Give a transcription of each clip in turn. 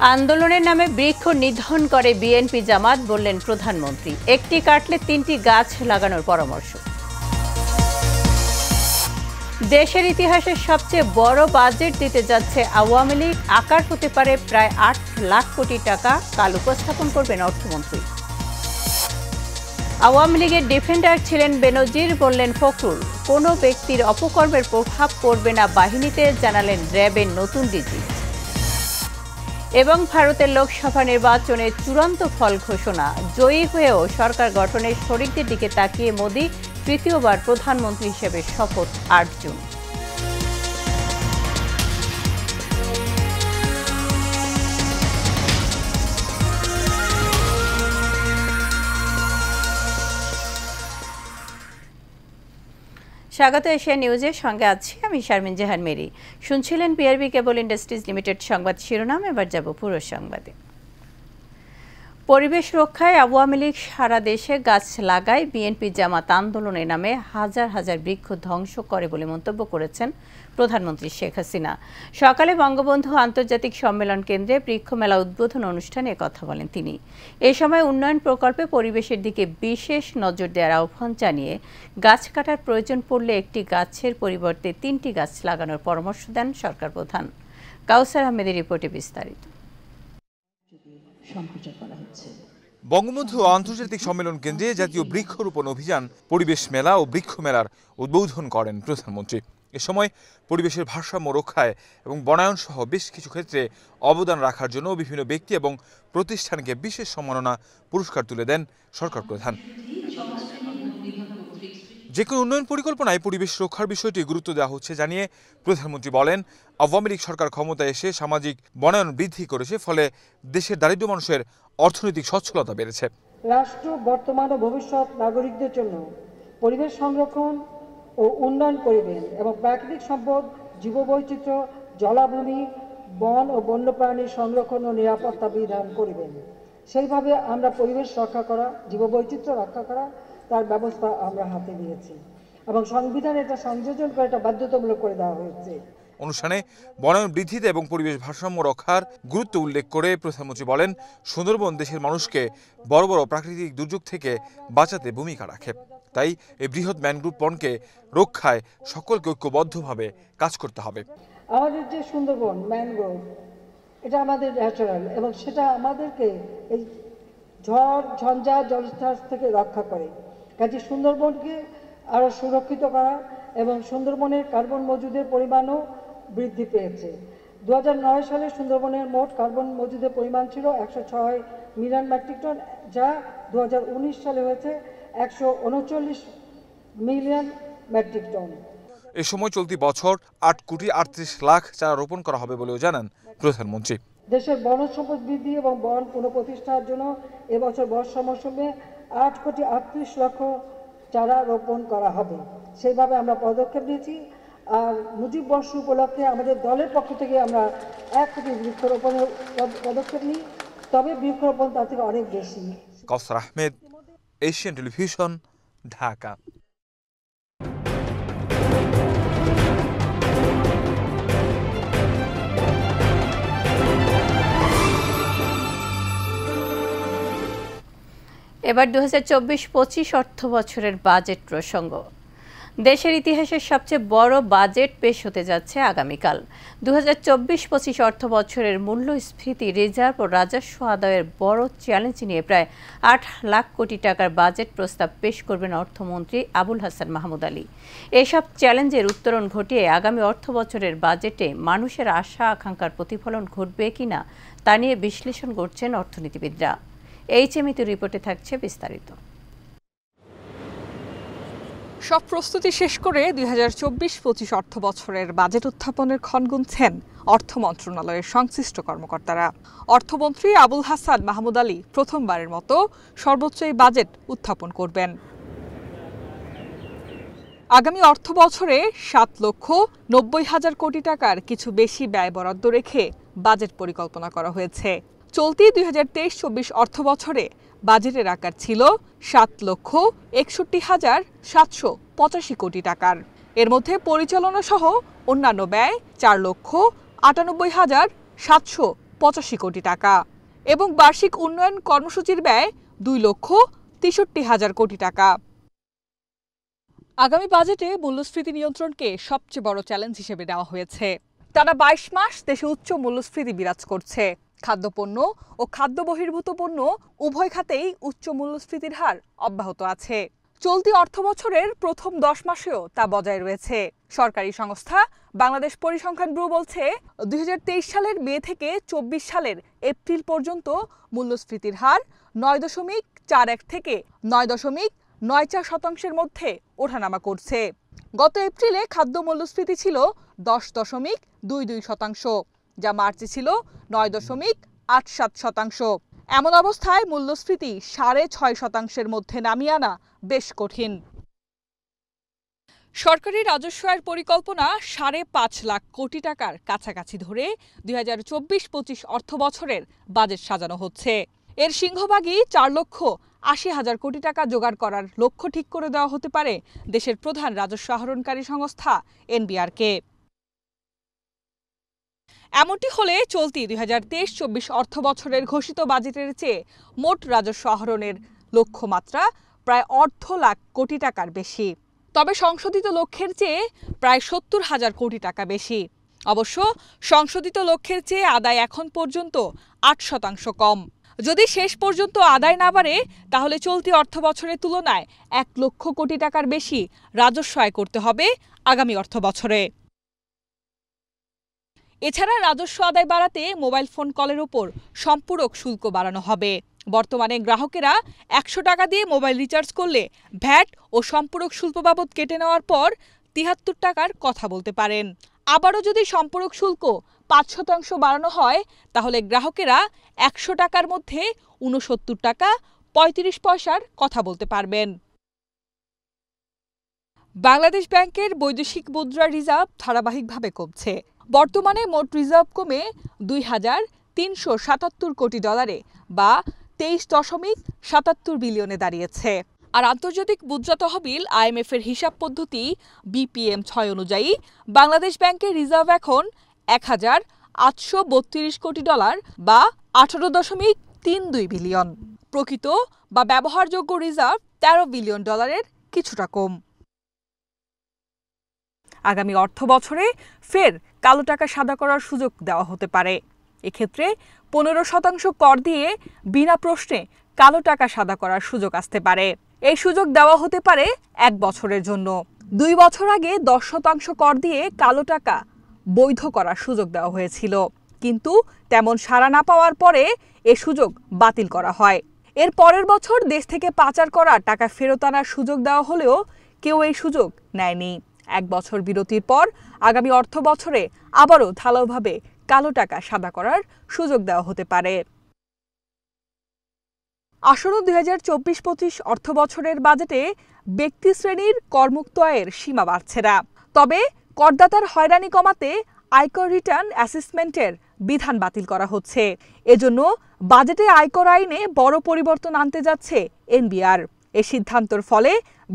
আন্দোলনের নামে বৃক্ষ নিধন করে বিএনপি জামাত, বললেন প্রধানমন্ত্রী। একটি কাটলে ৩টি গাছ লাগানোর পরামর্শ। দেশের ইতিহাসের সবচেয়ে বড় বাজেট দিতে যাচ্ছে আওয়ামী লীগ। আকার হতে পারে প্রায় ৮ লাখ কোটি টাকা। কাল উপস্থাপন করবেন অর্থমন্ত্রী। আওয়ামী লীগের ডিফেন্ডার ছিলেন বেনজির, বললেন ফখরুল। কোনো ব্যক্তির অপকর্মের প্রভাব পড়বে না বাহিনীতে, জানালেন র্যাবের নতুন ডিজি। এবং ভারতের লোকসভা নির্বাচনের চূড়ান্ত ফল ঘোষণা। জয়ী হয়েও সরকার গঠনের শরিকদের দিকে তাকিয়ে মোদি তৃতীয়বার প্রধানমন্ত্রী হিসেবে শপথ ৮ জুন। স্বাগত এশিয়া নিউজের সঙ্গে আছি আমি শারমিন জাহান মেরি। শুনছিলেন পিআরবি কেবল ইন্ডাস্ট্রিজ লিমিটেড সংবাদ শিরোনাম। এবার যাব পুরো সংবাদে। পরিবেশ রক্ষায় আওয়ামী লীগ সারা দেশে গাছ লাগায়। বিএনপি জামাত আন্দোলনের নামে হাজার হাজার বৃক্ষ ধ্বংস করে বলে মন্তব্য করেছেন প্রধানমন্ত্রী শেখ হাসিনা। সকালে বঙ্গবন্ধু আন্তর্জাতিক সম্মেলন কেন্দ্রে বৃক্ষ মেলা উদ্বোধন অনুষ্ঠানে কথা বলেন তিনি। এ সময় উন্নয়ন প্রকল্পে পরিবেশের দিকে বিশেষ নজর দেওয়ার আহ্বান জানিয়ে গাছ কাটার প্রয়োজন পড়লে একটি গাছের পরিবর্তে ৩টি গাছ লাগানোর পরামর্শ দেন সরকার প্রধান। কাউসার আহমেদের রিপোর্টে বিস্তারিত। বঙ্গবন্ধু আন্তর্জাতিক সম্মেলন কেন্দ্রে জাতীয় বৃক্ষরোপণ অভিযান, পরিবেশ মেলা ও বৃক্ষ মেলার উদ্বোধন করেন প্রধানমন্ত্রী। এ সময় পরিবেশের ভারসাম্য রক্ষায় এবং বনায়ন সহ বেশ কিছু ক্ষেত্রে অবদান রাখার জন্য বিভিন্ন ব্যক্তি এবং প্রতিষ্ঠানকে বিশেষ সম্মাননা পুরস্কার তুলে দেন সরকার প্রধান। যে কোনো উন্নয়ন পরিকল্পনায় পরিবেশ রক্ষার বিষয়টি গুরুত্ব দেওয়া হচ্ছে জানিয়ে প্রধানমন্ত্রী বলেন, আওয়ামী লীগ সরকার ক্ষমতায় এসে সামাজিক বনায়ন বৃদ্ধি করেছে, ফলে দেশের দারিদ্র মানুষের অর্থনৈতিক সচ্ছলতা বেড়েছে। রাষ্ট্র বর্তমান ও ভবিষ্যৎ নাগরিকদের জন্য পরিবেশ সংরক্ষণ ও উন্নয়ন করিবেন এবং প্রাকৃতিক সম্পদ, জীববৈচিত্র্য, জলাভূমি, বন ও বন্যপ্রাণীর সংরক্ষণ ও নিরাপত্তা বিধান করিবেন। সেইভাবে আমরা পরিবেশ রক্ষা করা, জীববৈচিত্র্য রক্ষা করা, তার ব্যবস্থা আমরা হাতে নিয়েছি এবং সংবিধানে এটা সংযোজন করে এটা বাধ্যতামূলক করে দেওয়া হয়েছে। অনুষ্ঠানে বনায়ন বৃদ্ধিতে এবং পরিবেশ ভারসাম্য রক্ষার গুরুত্ব উল্লেখ করে প্রধানমন্ত্রী বলেন, সুন্দরবন দেশের মানুষকে বড় বড় প্রাকৃতিক দুর্যোগ থেকে বাঁচাতে ভূমিকা রাখে। তাই এই বৃহৎ ম্যানগ্রোভ বনকে রক্ষায় সকলকে ঐক্যবদ্ধভাবে কাজ করতে হবে। আমাদের যে সুন্দরবন ম্যানগ্রোভ, এটা আমাদের ন্যাচারাল এবং সেটা আমাদেরকে এই ঝড় ঝঞ্ঝা জলোচ্ছ্বাস থেকে রক্ষা করে। কাজে সুন্দরবনকে আরও সুরক্ষিত করা এবং সুন্দরবনের কার্বন মজুদের পরিমাণও বৃদ্ধি পেয়েছে। 2009 সালে সুন্দরবনের মোট কার্বন মজুদের পরিমাণ ছিল 106 মিলিয়ন মেট্রিক টন, যা 2019 সালে হয়েছে 139 মিলিয়ন মেট্রিক টন। এ সময় চলতি বছর 8 কোটি 38 লাখ চারা রোপণ করা হবে বলেও জানান প্রধানমন্ত্রী। দেশের বনজ সম্পদ বৃদ্ধি এবং বন পুনঃপ্রতিষ্ঠার জন্য এবছর বর্ষা মৌসুমে 8 কোটি 38 লক্ষ চারা রোপণ করা হবে। সেইভাবে আমরা পদক্ষেপ নিয়েছি। আর মুজিব বর্ষ উপলক্ষে আমাদের দলের পক্ষ থেকে আমরা 1 কোটি বৃক্ষরোপণের পদক্ষেপ নিই, তবে বৃক্ষরোপণ তার থেকে অনেক বেশি। কাউসার আহমেদ, এশিয়ান টেলিভিশন, ঢাকা। এবার 2024-25 অর্থ বছরের বাজেট প্রসঙ্গ। দেশের ইতিহাসের সবচেয়ে বড় বাজেট পেশ হতে যাচ্ছে আগামীকাল। 2024-25 অর্থ বছরের মূল্যস্ফীতি, রিজার্ভ ও রাজস্ব আদায়ের বড় চ্যালেঞ্জ নিয়ে প্রায় 8 লাখ কোটি টাকার বাজেট প্রস্তাব পেশ করবেন অর্থমন্ত্রী আবুল হাসান মাহমুদ আলী। এসব চ্যালেঞ্জের উত্তরণ ঘটিয়ে আগামী অর্থ বছরের বাজেটে মানুষের আশা আকাঙ্ক্ষার প্রতিফলন ঘটবে কিনা তা নিয়ে বিশ্লেষণ করছেন অর্থনীতিবিদরা। এইচএমইতে রিপোর্টে থাকছে বিস্তারিত। সব প্রস্তুতি শেষ করে 2024-25 অর্থ বছরের বাজেট উত্থাপনের ক্ষণ গুনছেন অর্থ মন্ত্রণালয়ের সংশ্লিষ্ট কর্মকর্তারা। অর্থমন্ত্রী আবুল হাসান মাহমুদ আলী প্রথমবারের মতো সর্বোচ্চ এই বাজেট উত্থাপন করবেন। আগামী অর্থ বছরে 7,90,000 কোটি টাকার কিছু বেশি ব্যয় বরাদ্দ রেখে বাজেট পরিকল্পনা করা হয়েছে। চলতি 2023-24 অর্থ বছরে বাজেটের আকার ছিল 7,61,785 কোটি টাকার। এর মধ্যে পরিচালনা সহ অন্যান্য ব্যয় 4,98,700 85 কোটি টাকা এবং বার্ষিক উন্নয়ন কর্মসূচির ব্যয় 2,63,000 কোটি টাকা। আগামী বাজেটে মূল্যস্ফীতি নিয়ন্ত্রণকে সবচেয়ে বড় চ্যালেঞ্জ হিসেবে নেওয়া হয়েছে। টানা 22 মাস দেশে উচ্চ মূল্যস্ফীতি বিরাজ করছে। খাদ্যপণ্য ও খাদ্য বহির্ভূত পণ্য উভয় খাতেই উচ্চ মূল্যস্ফীতির হার অব্যাহত আছে। চলতি অর্থবছরের প্রথম 10 মাসেও তা বজায় রয়েছে। সরকারি সংস্থা বাংলাদেশ পরিসংখ্যান ব্যুরো বলছে 2023 সালের মে থেকে 24 সালের এপ্রিল পর্যন্ত মূল্যস্ফীতির হার 9.41 থেকে 9.94% মধ্যে ওঠানামা করছে। গত এপ্রিলে খাদ্য মূল্যস্ফীতি ছিল 10.22%, যা মার্চে ছিল 9.87%। এমন অবস্থায় মূল্যস্ফীতি 6.5%-এর মধ্যে নামিয়ে আনা বেশ কঠিন। সরকারি রাজস্ব আয়ের পরিকল্পনা 5.5 লাখ কোটি টাকার কাছাকাছি ধরে 2024-25 অর্থবছরের বাজেট সাজানো হচ্ছে। এর সিংহভাগই 4,80,000 কোটি টাকা জোগাড় করার লক্ষ্য ঠিক করে দেওয়া হতে পারে দেশের প্রধান রাজস্ব আহরণকারী সংস্থা এনবিআরকে। এমনটি হলে চলতি 2023-24 অর্থবছরের ঘোষিত বাজেটের চেয়ে মোট রাজস্ব আহরণের লক্ষ্যমাত্রা প্রায় 1.5 লাখ কোটি টাকার বেশি। তবে সংশোধিত লক্ষ্যের চেয়ে প্রায় 70,000 কোটি টাকা বেশি। অবশ্য সংশোধিত লক্ষ্যের চেয়ে আদায় এখন পর্যন্ত 8% কম। যদি শেষ পর্যন্ত আদায় না বাড়ে তাহলে চলতি অর্থবছরের তুলনায় 1 লক্ষ কোটি টাকার বেশি রাজস্ব আয় করতে হবে আগামী অর্থবছরে। এছাড়া রাজস্ব আদায় বাড়াতে মোবাইল ফোন কলের উপর সম্পূরক শুল্ক বাড়ানো হবে। বর্তমানে গ্রাহকেরা 100 টাকা দিয়ে মোবাইল রিচার্জ করলে ভ্যাট ও সম্পূরক শুল্ক বাবদ কেটে নেওয়ার পর 73 টাকার কথা বলতে পারেন। আবারও যদি সম্পূরক শুল্ক 5% বাড়ানো হয় তাহলে গ্রাহকেরা 100 টাকার মধ্যে 69 টাকা 35 পয়সার কথা বলতে পারবেন। বাংলাদেশ ব্যাংকের বৈদেশিক মুদ্রা রিজার্ভ ধারাবাহিকভাবে কমছে। বর্তমানে মোট রিজার্ভ কমে 2,377 কোটি ডলারে বা 23.77 বিলিয়নে দাঁড়িয়েছে। আর আন্তর্জাতিক মুদ্রা তহবিল IMF এর হিসাব পদ্ধতি BPM-6 অনুযায়ী বাংলাদেশ ব্যাংকের রিজার্ভ এখন 1,832 কোটি ডলার বা 18.32 বিলিয়ন। প্রকৃত বা ব্যবহারযোগ্য রিজার্ভ 13 বিলিয়ন ডলারের কিছুটা কম। আগামী অর্থবছরে ফের কালো টাকা সাদা করার সুযোগ দেওয়া হতে পারে। এক্ষেত্রে 15% কর দিয়ে বিনা প্রশ্নে কালো টাকা সাদা করার সুযোগ আসতে পারে। এই সুযোগ দেওয়া হতে পারে 1 বছরের জন্য। 2 বছর আগে 10% কর দিয়ে কালো টাকা বৈধ করার সুযোগ দেওয়া হয়েছিল, কিন্তু তেমন সাড়া না পাওয়ার পরে এ সুযোগ বাতিল করা হয়। এর পরের বছর দেশ থেকে পাচার করা টাকা ফেরত আনার সুযোগ দেওয়া হলেও কেউ এই সুযোগ নেয়নি। 1 বছর বিরতির পর আগামী অর্থ বছরে আবারও ঢালাওভাবে কালো টাকা সাদা করার সুযোগ দেওয়া হতে পারে। আসন্ন 2024-25 অর্থ বছরের বাজেটে ব্যক্তি শ্রেণীর করমুক্ত আয়ের সীমা বাড়ছে না। তবে করদাতার হয়রানি কমাতে আয়কর রিটার্ন অ্যাসেসমেন্টের বিধান বাতিল করা হচ্ছে। এজন্য বাজেটে আয়কর আইনে বড় পরিবর্তন আনতে যাচ্ছে এনবিআর। এই সিদ্ধান্তের ফলে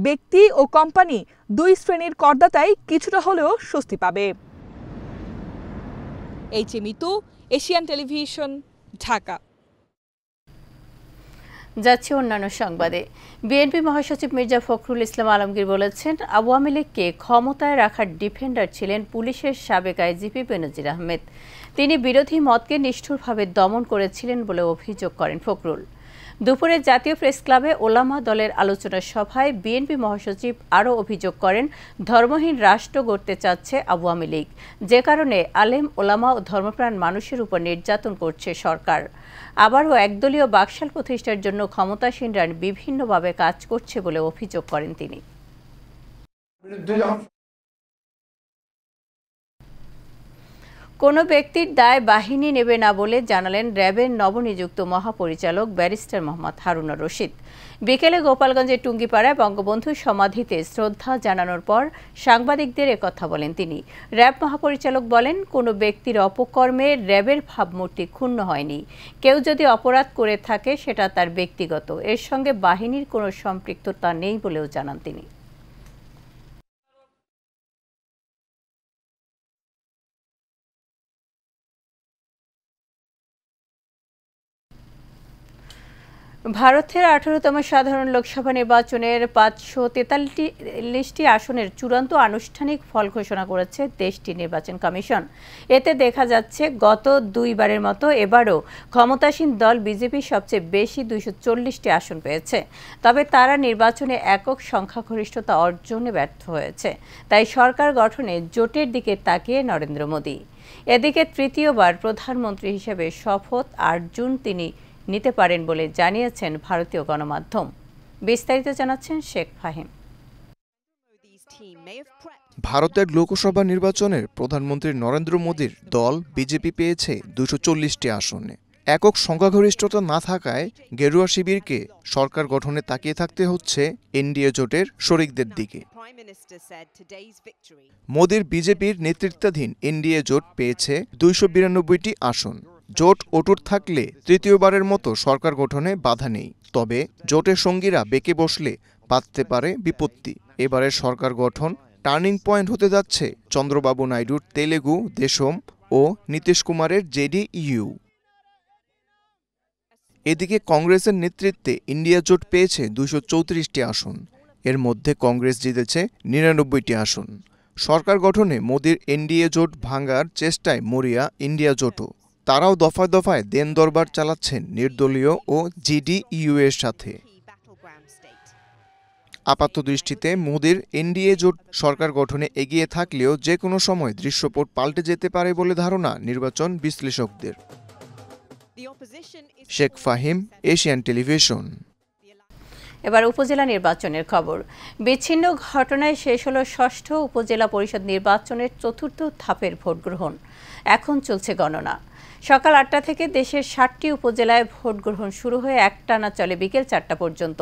ব্যক্তি ও কোম্পানি 2 শ্রেণীর করদাতাই কিছুটা হলেও স্বস্তি পাবে। Mitu, Asian television, Dhaka. যাচ্ছে অন্যান্য সংবাদে। বিএনপি মহাসচিব মির্জা ফখরুল ইসলাম আলমগীর বলেছেন, আওয়ামী লীগকে ক্ষমতায় রাখার ডিফেন্ডার ছিলেন পুলিশের সাবেক আইজিপি বেনজির আহমেদ। তিনি বিরোধী মতকে নিষ্ঠুরভাবে দমন করেছিলেন বলে অভিযোগ করেন ফখরুল। দুপুরে জাতীয় প্রেস ক্লাবে ওলামা দলের আলোচনা সভায় বিএনপি মহাসচিব আরও অভিযোগ করেন, ধর্মহীন রাষ্ট্র গড়তে চাচ্ছে আওয়ামী লীগ, যে কারণে আলেম ওলামা ও ধর্মপ্রাণ মানুষের উপর নির্যাতন করছে সরকার। আবারও একদলীয় বাকশাল প্রতিষ্ঠার জন্য ক্ষমতাসীনরা বিভিন্নভাবে কাজ করছে বলে অভিযোগ করেন তিনি। কোনো ব্যক্তির দায় বাহিনী নেবে না বলে জানালেন র্যাবের নবনিযুক্ত মহাপরিচালক ব্যারিস্টার মোহাম্মদ হারুনুর রশিদ। বিকেলে গোপালগঞ্জের টুঙ্গিপাড়ায় বঙ্গবন্ধু সমাধিতে শ্রদ্ধা জানানোর পর সাংবাদিকদের একথা বলেন তিনি। র্যাব মহাপরিচালক বলেন, কোনো ব্যক্তির অপকর্মে র্যাবের ভাবমূর্তি ক্ষুণ্ণ হয়নি। কেউ যদি অপরাধ করে থাকে সেটা তার ব্যক্তিগত, এর সঙ্গে বাহিনীর কোনো সম্পৃক্ততা নেই বলেও জানান তিনি। ভারতের 18তম সাধারণ লোকসভা নির্বাচনের 543টি আসনের চূড়ান্ত আনুষ্ঠানিক ফল ঘোষণা করেছে দেশটির নির্বাচন কমিশন। এতে দেখা যাচ্ছে গত দুইবারের মতো এবারও ক্ষমতাসীন দল বিজেপি সবচেয়ে বেশি 240টি আসন পেয়েছে। তবে তারা নির্বাচনে একক সংখ্যাগরিষ্ঠতা অর্জনে ব্যর্থ হয়েছে। তাই সরকার গঠনে জোটের দিকে তাকিয়ে নরেন্দ্র মোদি। এদিকে তৃতীয়বার প্রধানমন্ত্রী হিসেবে শপথ 8 জুন তিনি নিতে পারেন বলে জানিয়েছেন ভারতীয় গণমাধ্যম। বিস্তারিত জানাচ্ছেন শেখ ফাহিম। ভারতের লোকসভা নির্বাচনের প্রধানমন্ত্রী নরেন্দ্র মোদীর দল বিজেপি পেয়েছে 240টি আসনে। একক সংখ্যাগরিষ্ঠতা না থাকায় গেরুয়া শিবিরকে সরকার গঠনে তাকিয়ে থাকতে হচ্ছে এনডিএ জোটের শরিকদের দিকে। মোদীর বিজেপির নেতৃত্বাধীন এনডিএ জোট পেয়েছে 292টি আসন। জোট অটুট থাকলে তৃতীয়বারের মতো সরকার গঠনে বাধা নেই। তবে জোটের সঙ্গীরা বেঁকে বসলে বাধতে পারে বিপত্তি। এবারের সরকার গঠন টার্নিং পয়েন্ট হতে যাচ্ছে চন্দ্রবাবু নাইডুর তেলেগু দেশম ও নীতিশ কুমারের জেডিইউ। এদিকে কংগ্রেসের নেতৃত্বে ইন্ডিয়া জোট পেয়েছে 234টি আসন। এর মধ্যে কংগ্রেস জিতেছে 99টি আসন। সরকার গঠনে মোদীর এনডিএ জোট ভাঙার চেষ্টায় মরিয়া ইন্ডিয়া জোটও। তারাও দফায় দফায় দেন দরবার চালাচ্ছেন নির্দলীয় ও জেডিইউ এর সাথে। আপাতদৃষ্টিতে মোদীর এনডিএ জোট সরকার গঠনে এগিয়ে থাকলেও যে কোনো সময় দৃশ্যপট পাল্টে যেতে পারে বলে ধারণা নির্বাচন বিশ্লেষকদের। Sheikh Fahim, Asian television. এবার উপজেলা নির্বাচনের খবর। বিচ্ছিন্ন ঘটনায় শেষ হলো ষষ্ঠ উপজেলা পরিষদ নির্বাচনের চতুর্থ ধাপের ভোট গ্রহণ। এখন চলছে গণনা। সকাল 8টা থেকে দেশের 60টি উপজেলায় ভোট গ্রহণ শুরু হয়ে একটানা চলে বিকেল 4টা পর্যন্ত।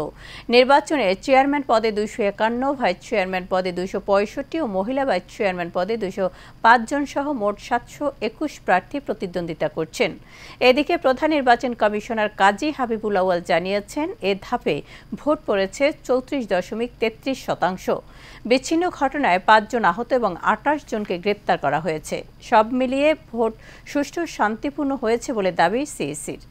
নির্বাচনে চেয়ারম্যান পদে 251, ভাইস চেয়ারম্যান পদে 265 ও মহিলা ভাইস চেয়ারম্যান পদে 205 জন সহ মোট 721 প্রার্থী প্রতিদ্বন্দ্বিতা করছেন। এদিকে প্রধান নির্বাচন কমিশনার কাজী হাবিবুল আউয়াল জানিয়েছেন, এ ধাপে ভোট পড়েছে 34.33%। বিচ্ছিন্ন ঘটনায় 5 জন আহত এবং 28 জনকে গ্রেপ্তার করা হয়েছে। সব মিলিয়ে ভোট সুষ্ঠু শান্তিপূর্ণ হয়েছে বলে দাবি সিইসির।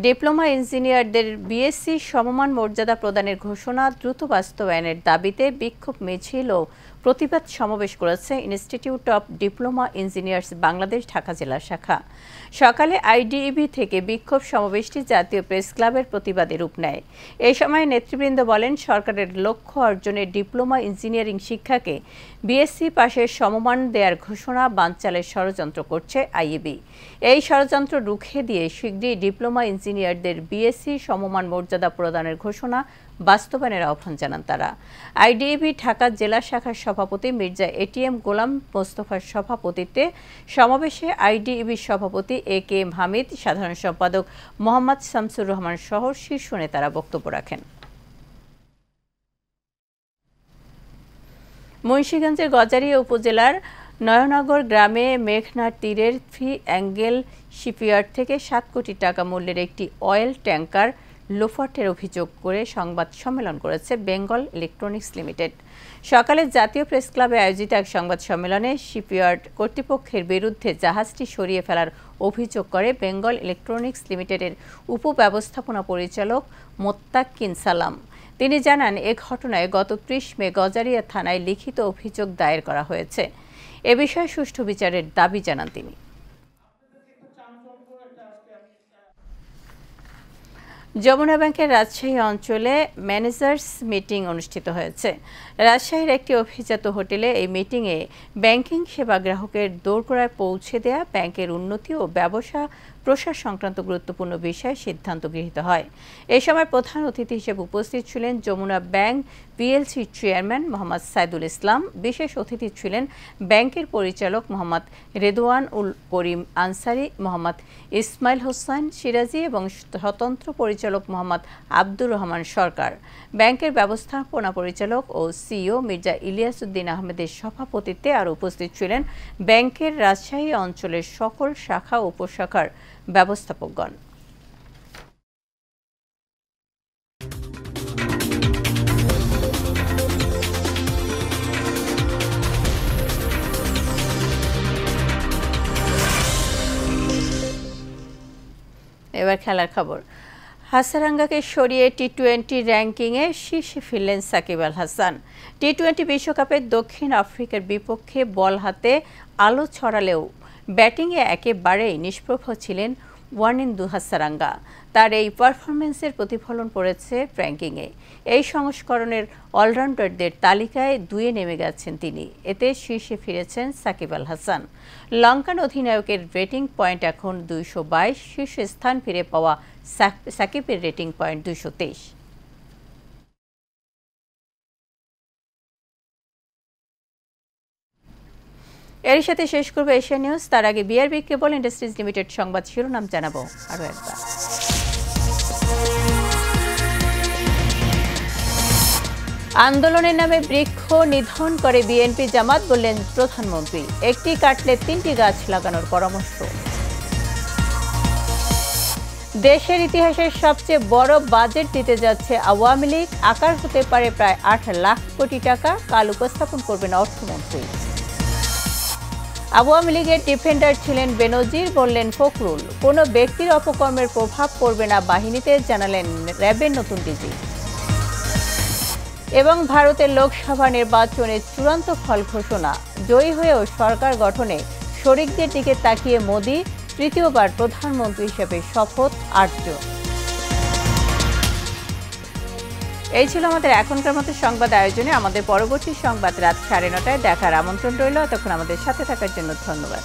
ডিপ্লোমা ইঞ্জিনিয়ারদের বিএসসি সমমান মর্যাদা প্রদানের ঘোষণা দ্রুত বাস্তবায়নের দাবিতে বিক্ষোভ মিছিল ও প্রতিবাদ সমাবেশ করেছে institute of diploma engineers Bangladesh Dhaka জেলা শাখা। সকালে আইডিইবি থেকে বিক্ষোভ সমাবেশটি জাতীয় প্রেস ক্লাবের প্রতিবাদে রূপ নেয়। এই সময় নেতৃবৃন্দ বলেন, সরকারের লক্ষ্য অর্জনে ডিপ্লোমা ইঞ্জিনিয়ারিং শিক্ষাকে বিএসসি পাশের সমমান দেওয়ার ঘোষণা বানচালের ষড়যন্ত্র করছে আইইবি। এই ষড়যন্ত্র রুখে দিয়ে শীঘ্রই ডিপ্লোমা ইঞ্জিনিয়ারদের বিএসসি সমমান মর্যাদা প্রদানের ঘোষণা বাস্তবায়নের আহ্বান জানান তারা। আইডিইবি ঢাকা জেলা শাখার সভাপতি মির্জা এটিএম গোলাম মোস্তফার সভাপতিত্বে সমাবেশে আইডিইবির সভাপতি একেএম হামিদ, সাধারণ সম্পাদক মোহাম্মদ শামসুর রহমান সহ শীর্ষ নেতারা বক্তব্য রাখেন। মুন্সিগঞ্জের গজারিয়া উপজেলার নয়নগর গ্রামে মেঘনার তীরের 3 অ্যাঙ্গেল শিপইয়ার্ড থেকে 7 কোটি টাকা মূল্যের একটি অয়েল ট্যাঙ্কার লোফাটের অভিযোগ করে সংবাদ সম্মেলন করেছে বেঙ্গল ইলেকট্রনিক্স লিমিটেড। সকালে জাতীয় প্রেস ক্লাবে আয়োজিত এক সংবাদ সম্মেলনে শিপইয়ার্ড কর্তৃপক্ষের বিরুদ্ধে জাহাজটি সরিয়ে ফেলার অভিযোগ করে বেঙ্গল ইলেকট্রনিক্স লিমিটেডের উপব্যবস্থাপনা পরিচালক মোত্তাকিন সালাম। তিনি জানান, এ ঘটনায় গত 30 মে গজারিয়া থানায় লিখিত অভিযোগ দায়ের করা হয়েছে। এ বিষয়ে সুষ্ঠু বিচারের দাবি জানান তিনি। যমুনা ব্যাংকের রাজশাহী অঞ্চলে ম্যানেজার্স মিটিং অনুষ্ঠিত হয়েছে। রাজশাহীর একটি অভিজাত হোটেলে এই মিটিংয়ে ব্যাংকিং সেবা গ্রাহকের দোরগোড়ায় পৌঁছে দেয়া, ব্যাংকের উন্নতি ও ব্যবসা প্রসার সংক্রান্ত গুরুত্বপূর্ণ বিষয়ে সিদ্ধান্ত গৃহীত হয়। এ সময় প্রধান অতিথি হিসেবে উপস্থিত ছিলেন Jamuna bank PLC chairman Mohammad Saidul Islam. বিশেষ অতিথি ছিলেন ব্যাংকের পরিচালক মোহাম্মদ রেদওয়ান উল করিম আনসারি, মোহাম্মদ ইসমাইল হোসেন সিরাজি এবং স্বতন্ত্র পরিচালক মোহাম্মদ আব্দুর রহমান সরকার। ব্যাংকের ব্যবস্থাপনা পরিচালক ও সিইও মির্জা ইলিয়াস উদ্দিন আহমেদের সভাপতিত্বে আরও উপস্থিত ছিলেন ব্যাংকের রাজশাহী অঞ্চলের সকল শাখা ও উপশাখার ব্যবস্থাপকগণ। এবার খেলার খবর। হাসারাঙ্গাকে সরিয়ে টি-20 র্যাঙ্কিংয়ে শীর্ষে ফিরলেন সাকিব আল হাসান। টি-20 বিশ্বকাপে দক্ষিণ আফ্রিকার বিপক্ষে বল হাতে আলো ছড়ালেও ব্যাটিংয়ে একেবারেই নিষ্প্রভ ছিলেন ওয়ানিন্দু হাসারাঙ্গা। তার এই পারফরম্যান্সের প্রতিফলন পড়েছে র্যাঙ্কিংয়ে। এই সংস্করণের অলরাউন্ডারদের তালিকায় 2-এ নেমে গেছেন তিনি। এতে শীর্ষে ফিরেছেন সাকিব আল হাসান। লঙ্কান অধিনায়কের রেটিং পয়েন্ট এখন 222, শীর্ষ স্থান ফিরে পাওয়া সাকিবের রেটিং পয়েন্ট 223। এর সাথে শেষ করবো এশিয়া নিউজ। তার আগে বিআরবি কেবল ইন্ডাস্ট্রিজ লিমিটেড সংবাদ শিরোনাম জানাবো আরও একবার। আন্দোলনের নামে বৃক্ষ নিধন করে বিএনপি জামাত, বললেন প্রধানমন্ত্রী। একটি কাটলে 3টি গাছ লাগানোর পরামর্শ। দেশের ইতিহাসের সবচেয়ে বড় বাজেট দিতে যাচ্ছে আওয়ামী লীগ। আকার হতে পারে প্রায় 8 লাখ কোটি টাকা। কাল উপস্থাপন করবেন অর্থমন্ত্রী। আওয়ামী লীগের ডিফেন্ডার ছিলেন বেনজির, বললেন ফখরুল। কোনো ব্যক্তির অপকর্মের প্রভাব পড়বে না বাহিনীতে, জানালেন র্যাবের নতুন ডিজি। এবং ভারতের লোকসভা নির্বাচনের চূড়ান্ত ফল ঘোষণা। জয়ী হয়েও সরকার গঠনে শরিকদের দিকে তাকিয়ে মোদি, তৃতীয়বার প্রধানমন্ত্রী হিসেবে শপথ 8 জন। এই ছিল আমাদের এখনকার মতো সংবাদ আয়োজনে। আমাদের পরবর্তী সংবাদ রাত 9:30টায় দেখার আমন্ত্রণ রইল। তখন আমাদের সাথে থাকার জন্য ধন্যবাদ।